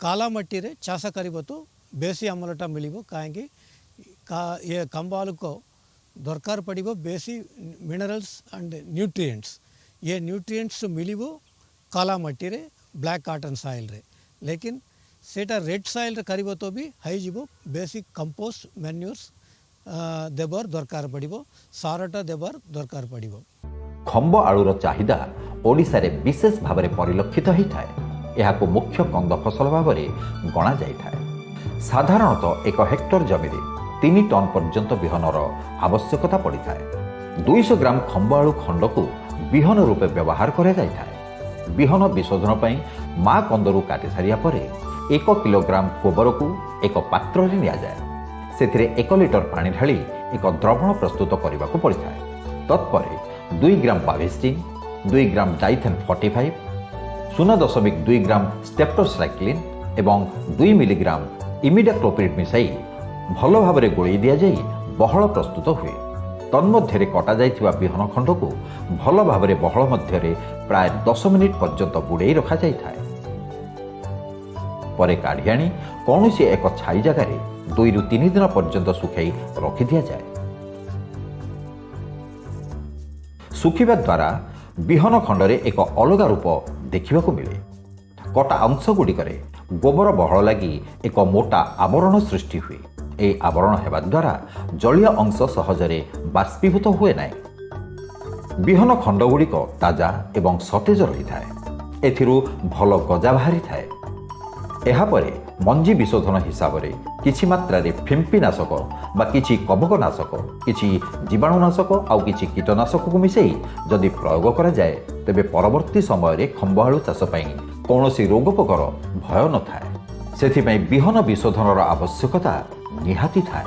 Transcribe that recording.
काला मट्टी रे चाष करिबो तो बेसी अमलटा मिलिबो काहेकि ये कंबाल को दरकार पड़िबो बेसी मिनरल्स एंड न्यूट्रिएंट्स ये न्यूट्रिएंट्स मिलिबो काला मट्टी रे ब्लैक कॉटन सॉइल रे लेकिन सेटा रेड सॉइल रे करिबो तो भी हाई जीवो बेसी कंपोस्ट मैन्यूर्स देबर दरकार पड़िबो सारटा देबर दरकार पड़िबो। खंब आलूर चाहिदा ओडिशा रे विशेष भाव में परिलक्षित होता है। यह मुख्य कंद फसल भाव में गणा जाए। साधारणतः 1 हेक्टर जमी 3 टन पर्यंत बिहनर आवश्यकता पड़ी था। 200 ग्राम खंब आलू खंड को बिहन रूपे व्यवहार कर बिहन विशोधन पर माँ कंदरू काटी सारिया पर 1 किलोग्राम गोबर को एक पात्र में नियाजाए। से 1 लिटर पानी ढाली एक द्रवण प्रस्तुत करने को पड़ता है। तत्पर 2 ग्राम पाविस्टिन 2 ग्राम डाइथेन 45 0.2 ग्राम स्टेप्टोसाइक्लिन एवं 2 मिलीग्राम इमिडाक्लोप्रिड मिसाई भल भाव में गोल दि जाए बहल प्रस्तुत हुए। तन्मध्य कटा जाइथिबा बिहन खंड को भल भाव में बहल मध्य प्राय 10 मिनिट पर्यंत बुड़े रखा जाए। परे काढ़ी आनी कौन सी एक छाई जगार 2 ରୁ 3 दिन पर्यंत सुखाई रखी दि जाए। सुखिबा द्वारा बिहन खंडरे एक अलग रूप देखा मिले। कटा अंश गुड़िकर गोबर बहल लगी एक मोटा आवरण सृष्टि हुए। यह आवरण हेबा द्वारा जलीय अंश सहजरे बाष्पीभूत हुए ना। बिहन खंड गुड़िक ताजा एवं सतेज रही थाए। एथिरु भल गजा बाहरी थाए। एहापरे मंजी विशोधन हिसाब से किछि मात्रा रे फिंपीनाशक बा किछि कवकनाशक किछि जीवाणुनाशक आउ किछि कीटनाशक को मिसई जदि प्रयोग करा जाए तेबे परवर्ती समय रे खंब आलू चाष पई कौनसी रोगपोकर भय न थाए। सेथिपई बिहन विशोधनर आवश्यकता निहाती थाए।